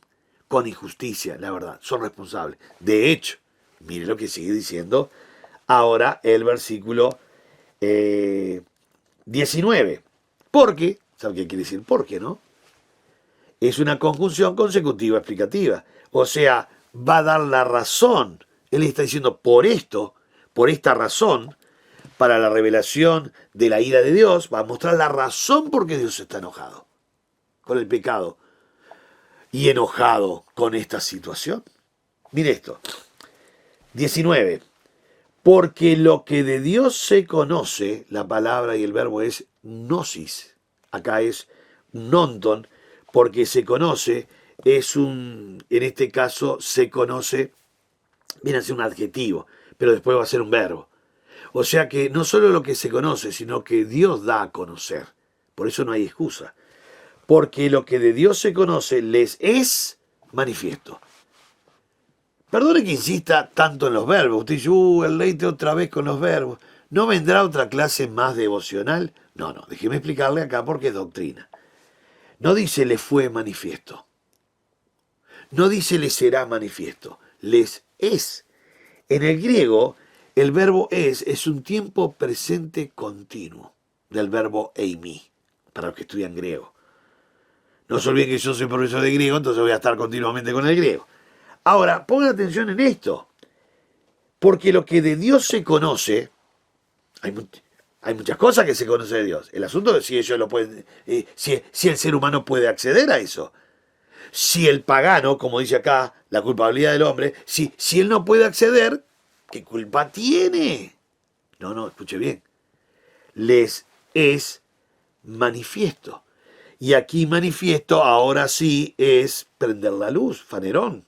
con injusticia, la verdad, son responsables. De hecho, mire lo que sigue diciendo ahora el versículo 19. Porque, ¿sabe qué quiere decir porque, no? Es una conjunción consecutiva explicativa. O sea, va a dar la razón. Él está diciendo por esto, por esta razón, para la revelación de la ira de Dios, va a mostrar la razón por qué Dios está enojado con el pecado y enojado con esta situación. Mire esto. 19. Porque lo que de Dios se conoce, la palabra y el verbo es gnosis. Acá es nonton, porque se conoce, en este caso se conoce, viene a ser un adjetivo, pero después va a ser un verbo. O sea que no solo lo que se conoce, sino que Dios da a conocer. Por eso no hay excusa. Porque lo que de Dios se conoce les es manifiesto. Perdone que insista tanto en los verbos. Usted dice, el leite otra vez con los verbos. ¿No vendrá otra clase más devocional? No, déjeme explicarle acá porque es doctrina. No dice le fue manifiesto. No dice le será manifiesto. Les es. En el griego, el verbo es un tiempo presente continuo del verbo eimi, para los que estudian griego. No se olviden que yo soy profesor de griego, entonces voy a estar continuamente con el griego. Ahora, pongan atención en esto, porque lo que de Dios se conoce, hay muchas cosas que se conoce de Dios. El asunto es si ellos lo pueden, si el ser humano puede acceder a eso. Si el pagano, como dice acá, la culpabilidad del hombre, si él no puede acceder, ¿qué culpa tiene? No, escuche bien. Les es manifiesto. Y aquí manifiesto ahora sí es prender la luz, fanerón.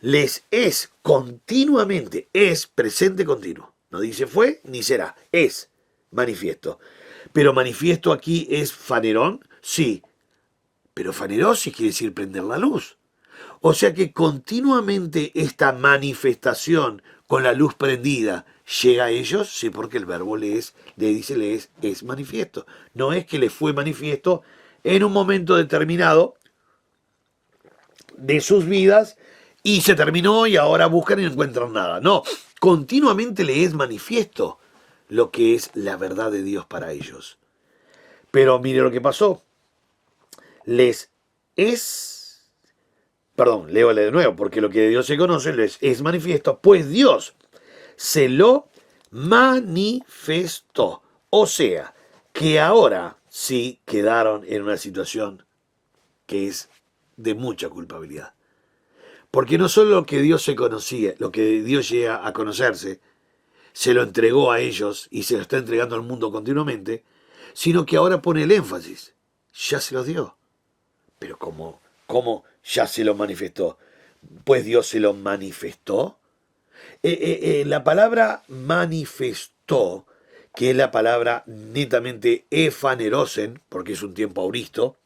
Les es continuamente, es presente continuo. No dice fue ni será, es manifiesto. Pero manifiesto aquí es fanerón, sí, Pero fanerosis quiere decir prender la luz. O sea que continuamente esta manifestación con la luz prendida llega a ellos, sí, porque el verbo le dice es manifiesto. No es que les fue manifiesto en un momento determinado de sus vidas y se terminó y ahora buscan y no encuentran nada. No, continuamente le es manifiesto lo que es la verdad de Dios para ellos. Pero mire lo que pasó. Léole de nuevo, porque lo que de Dios se conoce les es manifiesto, pues Dios se lo manifestó. O sea, que ahora sí quedaron en una situación que es de mucha culpabilidad. Porque no solo lo que Dios se conocía, lo que Dios llega a conocerse, se lo entregó a ellos y se lo está entregando al mundo continuamente, sino que ahora pone el énfasis. Ya se los dio. Pero ¿cómo ya se lo manifestó? Pues Dios se lo manifestó. La palabra manifestó, que es la palabra netamente efanerosen, porque es un tiempo auristo,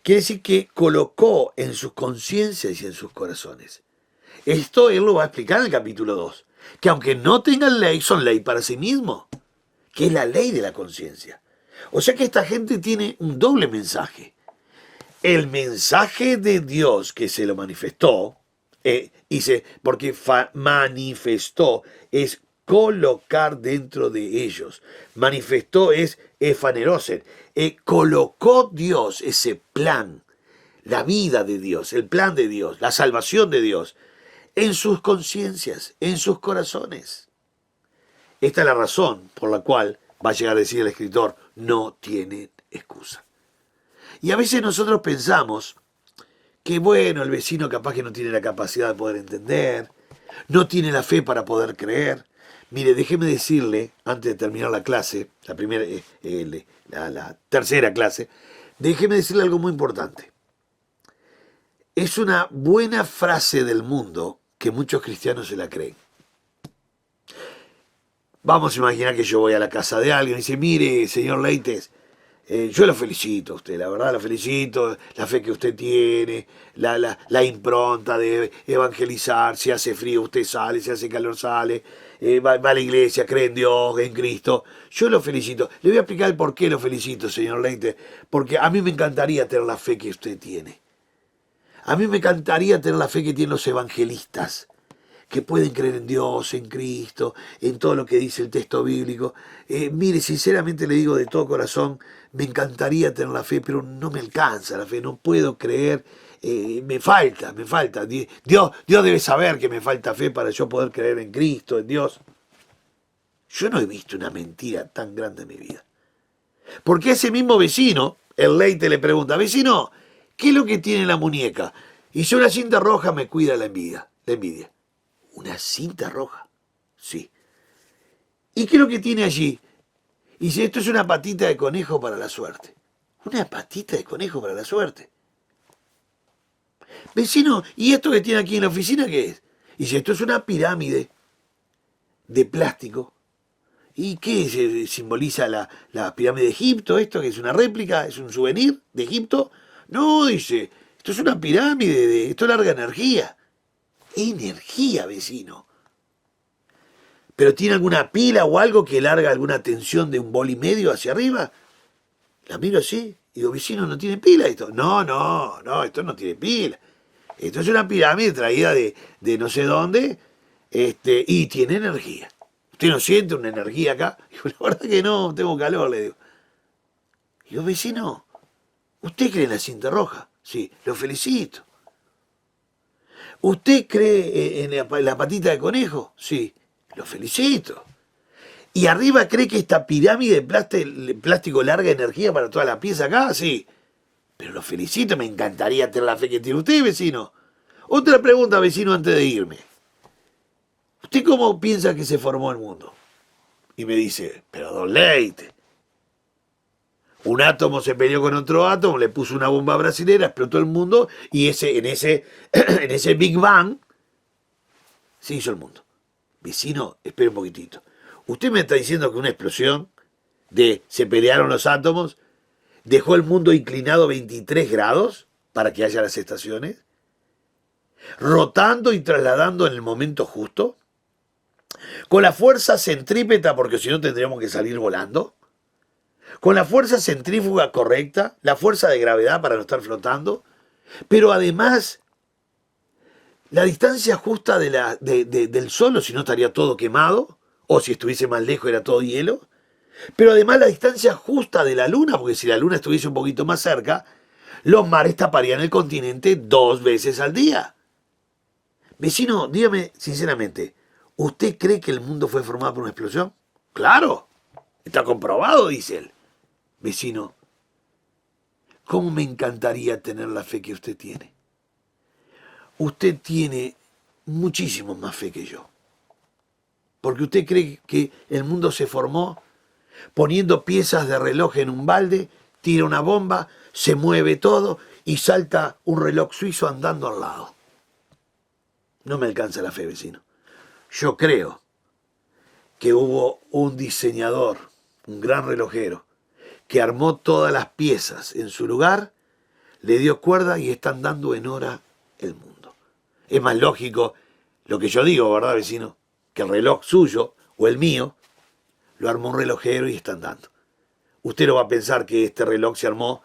quiere decir que colocó en sus conciencias y en sus corazones. Esto él lo va a explicar en el capítulo 2, que aunque no tengan ley, son ley para sí mismos, que es la ley de la conciencia. O sea que esta gente tiene un doble mensaje. El mensaje de Dios que se lo manifestó, porque manifestó es colocar dentro de ellos. Manifestó es efanerosen. Colocó Dios ese plan, la vida de Dios, el plan de Dios, la salvación de Dios, en sus conciencias, en sus corazones. Esta es la razón por la cual va a llegar a decir el escritor, no tienen excusa. Y a veces nosotros pensamos que, bueno, el vecino capaz que no tiene la capacidad de poder entender, no tiene la fe para poder creer. Mire, déjeme decirle, antes de terminar la clase, la tercera clase, déjeme decirle algo muy importante. Es una buena frase del mundo que muchos cristianos se la creen. Vamos a imaginar que yo voy a la casa de alguien y dice, mire, señor Leites, yo lo felicito a usted, la verdad lo felicito, la fe que usted tiene, la impronta de evangelizar, si hace frío usted sale, si hace calor sale, va a la iglesia, cree en Dios, en Cristo. Yo lo felicito. Le voy a explicar el por qué lo felicito, señor Leite, porque a mí me encantaría tener la fe que usted tiene. A mí me encantaría tener la fe que tienen los evangelistas, que pueden creer en Dios, en Cristo, en todo lo que dice el texto bíblico. Mire, sinceramente le digo de todo corazón, me encantaría tener la fe, pero no me alcanza la fe, no puedo creer, me falta. Dios debe saber que me falta fe para yo poder creer en Cristo, en Dios. Yo no he visto una mentira tan grande en mi vida. Porque ese mismo vecino, el Leite le pregunta, vecino, ¿qué es lo que tiene la muñeca? Y si una cinta roja me cuida la envidia. ¿Una cinta roja? Sí. ¿Y qué es lo que tiene allí? Y dice, esto es una patita de conejo para la suerte. ¿Una patita de conejo para la suerte? Vecino, ¿y esto que tiene aquí en la oficina qué es? Y dice, esto es una pirámide de plástico. ¿Y qué simboliza la pirámide de Egipto? ¿Esto que es una réplica? ¿Es un souvenir de Egipto? No, dice, esto es una pirámide, esto larga energía. Energía, vecino. ¿Pero tiene alguna pila o algo que larga alguna tensión de 1,5 volts hacia arriba? La miro así. Digo, vecino, ¿no tiene pila esto? No, esto no tiene pila. Esto es una pirámide traída de no sé dónde, y tiene energía. ¿Usted no siente una energía acá? Digo, la verdad que no, tengo calor, le digo. Digo, vecino, ¿usted cree en la cinta roja? Sí, lo felicito. ¿Usted cree en la patita de conejo? Sí, lo felicito. ¿Y arriba cree que esta pirámide de plástico larga energía para toda la pieza acá? Sí. Pero lo felicito, me encantaría tener la fe que tiene usted, vecino. Otra pregunta, vecino, antes de irme. ¿Usted cómo piensa que se formó el mundo? Y me dice, pero don Leite, un átomo se peleó con otro átomo, le puso una bomba brasilera, explotó el mundo y en ese Big Bang se hizo el mundo. Vecino, espere un poquitito. Usted me está diciendo que una explosión se pelearon los átomos dejó el mundo inclinado 23 grados para que haya las estaciones, rotando y trasladando en el momento justo, con la fuerza centrípeta, porque si no tendríamos que salir volando, con la fuerza centrífuga correcta, la fuerza de gravedad para no estar flotando, pero además la distancia justa del Sol, o si no estaría todo quemado, o si estuviese más lejos era todo hielo, pero además la distancia justa de la Luna, porque si la Luna estuviese un poquito más cerca, los mares taparían el continente 2 veces al día. Vecino, dígame sinceramente, ¿usted cree que el mundo fue formado por una explosión? Claro, está comprobado, dice él. Vecino, ¿cómo me encantaría tener la fe que usted tiene? Usted tiene muchísimo más fe que yo. Porque usted cree que el mundo se formó poniendo piezas de reloj en un balde, tira una bomba, se mueve todo y salta un reloj suizo andando al lado. No me alcanza la fe, vecino. Yo creo que hubo un diseñador, un gran relojero, que armó todas las piezas en su lugar, le dio cuerda y están dando en hora el mundo. Es más lógico lo que yo digo, ¿verdad, vecino? Que el reloj suyo o el mío lo armó un relojero y están dando. Usted no va a pensar que este reloj se armó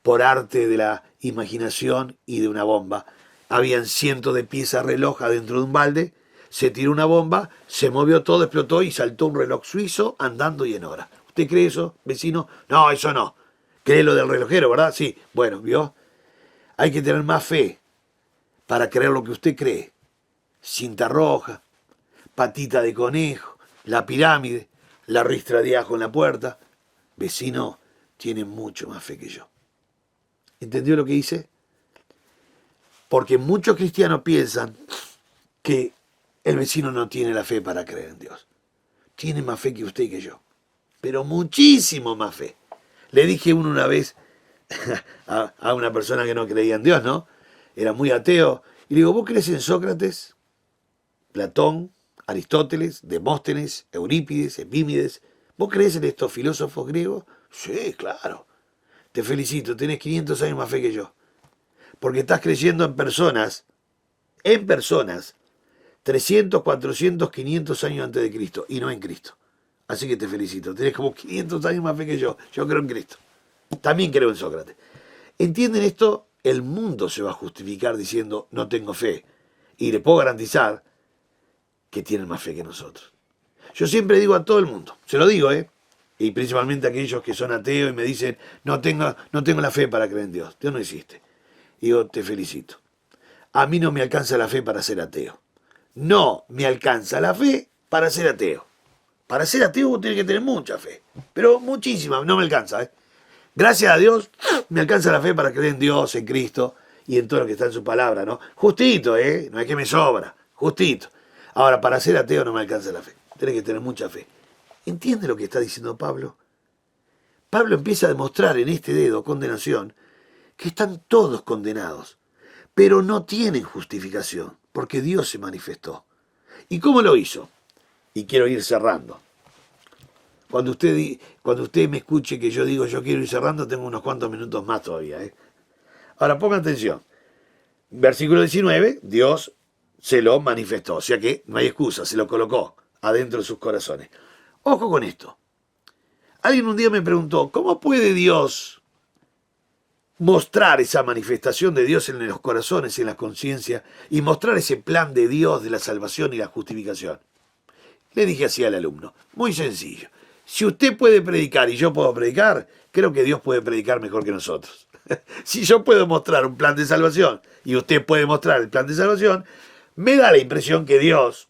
por arte de la imaginación y de una bomba. Habían cientos de piezas de reloj adentro de un balde, se tiró una bomba, se movió todo, explotó y saltó un reloj suizo andando y en hora. ¿Usted cree eso, vecino? No, eso no. ¿Cree lo del relojero, verdad? Sí. Bueno, ¿vio? Hay que tener más fe para creer lo que usted cree. Cinta roja, patita de conejo, la pirámide, la ristra de ajo en la puerta. Vecino tiene mucho más fe que yo. ¿Entendió lo que hice? Porque muchos cristianos piensan que el vecino no tiene la fe para creer en Dios. Tiene más fe que usted y que yo. Pero muchísimo más fe. Le dije una vez a una persona que no creía en Dios, ¿no? Era muy ateo. Y le digo, ¿vos crees en Sócrates, Platón, Aristóteles, Demóstenes, Eurípides, Epímenes? ¿Vos crees en estos filósofos griegos? Sí, claro. Te felicito, tenés 500 años más fe que yo. Porque estás creyendo en personas, 300, 400, 500 años antes de Cristo, y no en Cristo. Así que te felicito, tenés como 500 años más fe que yo creo en Cristo. También creo en Sócrates. ¿Entienden esto? El mundo se va a justificar diciendo, no tengo fe. Y le puedo garantizar que tienen más fe que nosotros. Yo siempre digo a todo el mundo, se lo digo, y principalmente a aquellos que son ateos y me dicen, no tengo la fe para creer en Dios. Dios no existe. Y yo te felicito. A mí no me alcanza la fe para ser ateo. No me alcanza la fe para ser ateo. Para ser ateo vos tenés que tener mucha fe. Pero muchísima, no me alcanza. Gracias a Dios me alcanza la fe para creer en Dios, en Cristo y en todo lo que está en su palabra, ¿no? Justito, no es que me sobra, justito. Ahora, para ser ateo no me alcanza la fe. Tenés que tener mucha fe. ¿Entiende lo que está diciendo Pablo? Pablo empieza a demostrar en este dedo, condenación, que están todos condenados, pero no tienen justificación, porque Dios se manifestó. ¿Y cómo lo hizo? Y quiero ir cerrando. Cuando usted me escuche que yo digo yo quiero ir cerrando, tengo unos cuantos minutos más todavía. Ahora, ponga atención. Versículo 19, Dios se lo manifestó, o sea que no hay excusa, se lo colocó adentro de sus corazones. Ojo con esto. Alguien un día me preguntó, ¿cómo puede Dios mostrar esa manifestación de Dios en los corazones, en la conciencia, y mostrar ese plan de Dios de la salvación y la justificación? Le dije así al alumno, muy sencillo. Si usted puede predicar y yo puedo predicar, creo que Dios puede predicar mejor que nosotros. Si yo puedo mostrar un plan de salvación y usted puede mostrar el plan de salvación, me da la impresión que Dios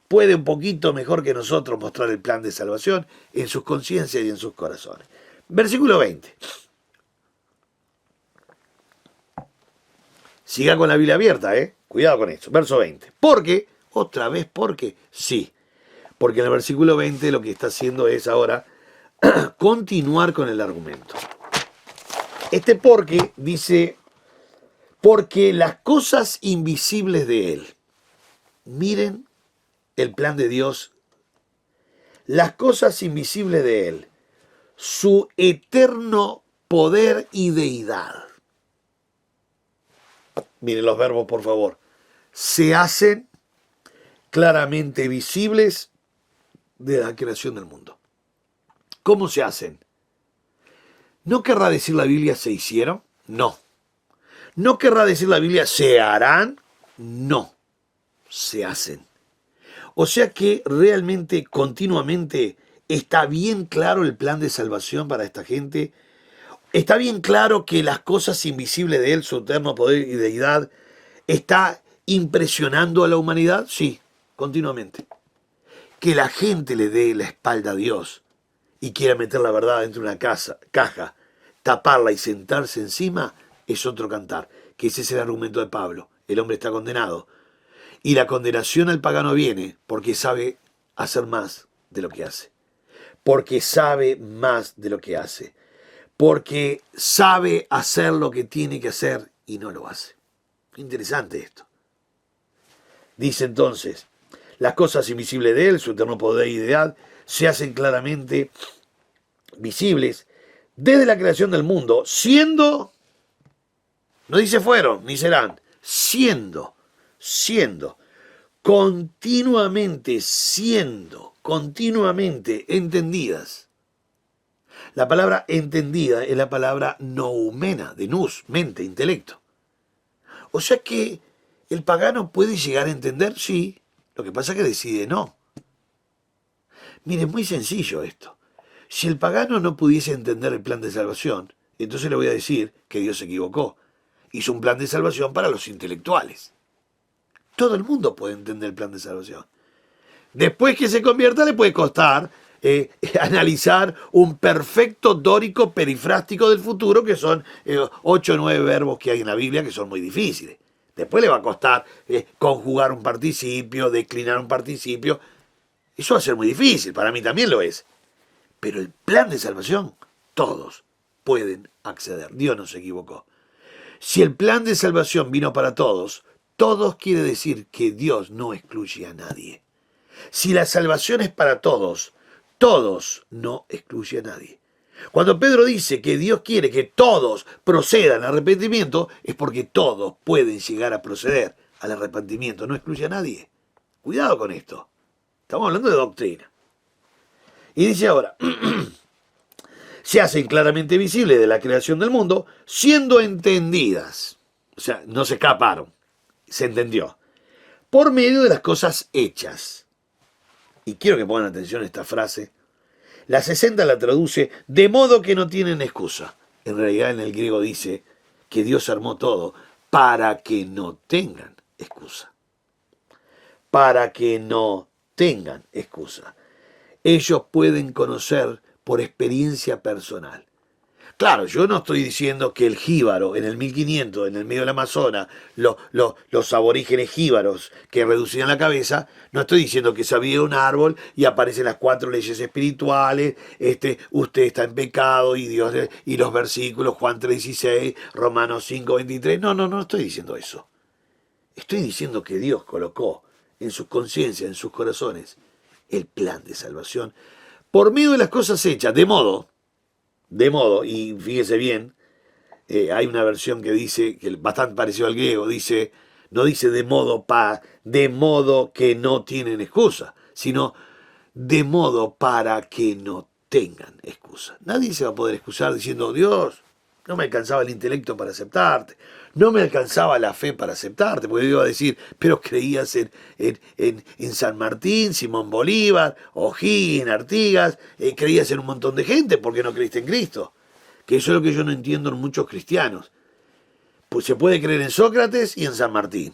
puede un poquito mejor que nosotros mostrar el plan de salvación en sus conciencias y en sus corazones. Versículo 20. Siga con la Biblia abierta, Cuidado con esto. Verso 20. Porque, otra vez, porque, sí. Porque en el versículo 20 lo que está haciendo es ahora continuar con el argumento. Este porque dice, porque las cosas invisibles de Él. Miren el plan de Dios. Las cosas invisibles de Él. Su eterno poder y deidad. Miren los verbos, por favor. Se hacen claramente visibles de la creación del mundo. ¿Cómo se hacen? ¿No querrá decir la Biblia se hicieron? No. ¿No querrá decir la Biblia se harán? No. Se hacen. O sea que realmente, continuamente, está bien claro el plan de salvación para esta gente. Está bien claro que las cosas invisibles de Él, su eterno poder y deidad, está impresionando a la humanidad. Sí, continuamente. Que la gente le dé la espalda a Dios y quiera meter la verdad dentro de una caja, taparla y sentarse encima, es otro cantar. Que ese es el argumento de Pablo. El hombre está condenado. Y la condenación al pagano viene porque sabe hacer más de lo que hace. Porque sabe más de lo que hace. Porque sabe hacer lo que tiene que hacer y no lo hace. Interesante esto. Dice entonces, las cosas invisibles de Él, su eterno poder y deidad, se hacen claramente visibles desde la creación del mundo, siendo, no dice fueron ni serán, siendo, continuamente entendidas. La palabra entendida es la palabra noumena, de nous, mente, intelecto. O sea que el pagano puede llegar a entender, sí, lo que pasa es que decide no. Mire, es muy sencillo esto. Si el pagano no pudiese entender el plan de salvación, entonces le voy a decir que Dios se equivocó. Hizo un plan de salvación para los intelectuales. Todo el mundo puede entender el plan de salvación. Después que se convierta le puede costar analizar un perfecto dórico perifrástico del futuro, que son 8 o 9 verbos que hay en la Biblia que son muy difíciles. Después le va a costar conjugar un participio, declinar un participio. Eso va a ser muy difícil, para mí también lo es. Pero el plan de salvación, todos pueden acceder. Dios no se equivocó. Si el plan de salvación vino para todos, todos quiere decir que Dios no excluye a nadie. Si la salvación es para todos, todos no excluye a nadie. Cuando Pedro dice que Dios quiere que todos procedan al arrepentimiento, es porque todos pueden llegar a proceder al arrepentimiento, no excluye a nadie. Cuidado con esto. Estamos hablando de doctrina. Y dice ahora, se hacen claramente visibles de la creación del mundo, siendo entendidas. O sea, no se escaparon, se entendió. Por medio de las cosas hechas. Y quiero que pongan atención a esta frase. La 60 la traduce de modo que no tienen excusa. En realidad en el griego dice que Dios armó todo para que no tengan excusa. Para que no tengan excusa. Ellos pueden conocer por experiencia personal. Claro, yo no estoy diciendo que el jíbaro en el 1500, en el medio del Amazonas, los aborígenes jíbaros que reducían la cabeza, no estoy diciendo que sabía un árbol y aparecen las 4 leyes espirituales, usted está en pecado y Dios y los versículos Juan 3:16, Romanos 5:23. No estoy diciendo eso. Estoy diciendo que Dios colocó en sus conciencias, en sus corazones, el plan de salvación por medio de las cosas hechas, de modo, y fíjese bien, hay una versión que dice, que es bastante parecido al griego, dice, no dice de modo que no tienen excusa, sino de modo para que no tengan excusa. Nadie se va a poder excusar diciendo, Dios, no me alcanzaba el intelecto para aceptarte, no me alcanzaba la fe para aceptarte, porque Dios va a decir, pero creías en San Martín, Simón Bolívar, O'Higgins, Artigas, creías en un montón de gente, ¿por qué no creíste en Cristo? Que eso es lo que yo no entiendo en muchos cristianos. Pues se puede creer en Sócrates y en San Martín.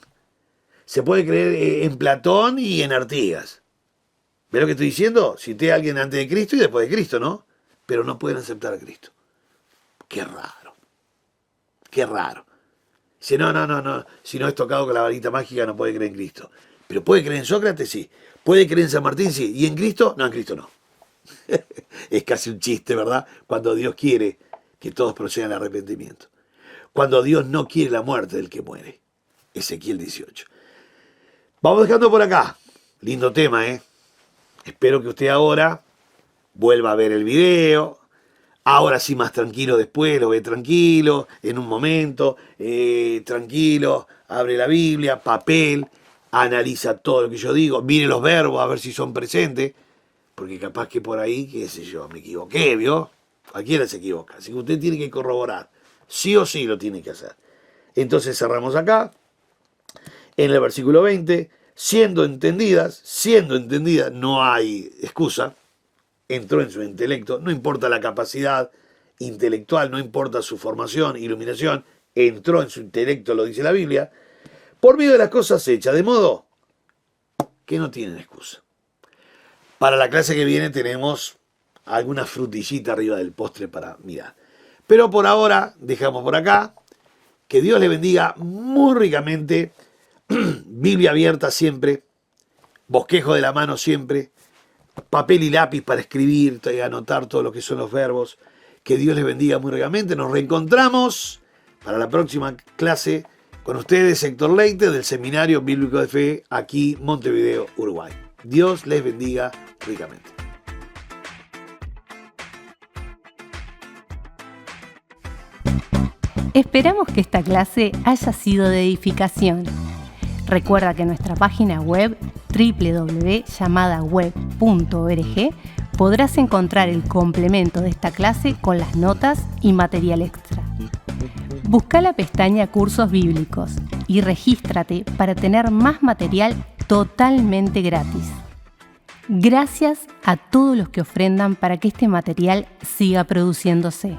Se puede creer en Platón y en Artigas. ¿Ves lo que estoy diciendo? Cité a alguien antes de Cristo y después de Cristo, ¿no? Pero no pueden aceptar a Cristo. Qué raro. Qué raro. Dice, no. Si no es tocado con la varita mágica no puede creer en Cristo. Pero puede creer en Sócrates, sí. Puede creer en San Martín, sí. ¿Y en Cristo? No, en Cristo no. Es casi un chiste, ¿verdad? Cuando Dios quiere que todos procedan al arrepentimiento. Cuando Dios no quiere la muerte del que muere. Ezequiel 18. Vamos dejando por acá. Lindo tema, ¿eh? Espero que usted ahora vuelva a ver el video, Ahora sí más tranquilo después, lo ve tranquilo, en un momento, tranquilo, abre la Biblia, papel, analiza todo lo que yo digo, mire los verbos a ver si son presentes, porque capaz que por ahí, qué sé yo, me equivoqué, ¿vio? Cualquiera se equivoca, así que usted tiene que corroborar, sí o sí lo tiene que hacer. Entonces cerramos acá, en el versículo 20, siendo entendidas, no hay excusa, entró en su intelecto, no importa la capacidad intelectual, no importa su formación, iluminación, entró en su intelecto, lo dice la Biblia, por medio de las cosas hechas, de modo que no tienen excusa. Para la clase que viene tenemos alguna frutillita arriba del postre para mirar. Pero por ahora, dejamos por acá, que Dios le bendiga muy ricamente, Biblia abierta siempre, bosquejo de la mano siempre, papel y lápiz para escribir y anotar todo lo que son los verbos. Que Dios les bendiga muy ricamente. Nos reencontramos para la próxima clase con ustedes, Héctor Leite, del Seminario Bíblico de Fe, aquí Montevideo, Uruguay. Dios les bendiga ricamente. Esperamos que esta clase haya sido de edificación. Recuerda que en nuestra página web www.llamadaweb.org podrás encontrar el complemento de esta clase con las notas y material extra. Busca la pestaña Cursos Bíblicos y regístrate para tener más material totalmente gratis. Gracias a todos los que ofrendan para que este material siga produciéndose.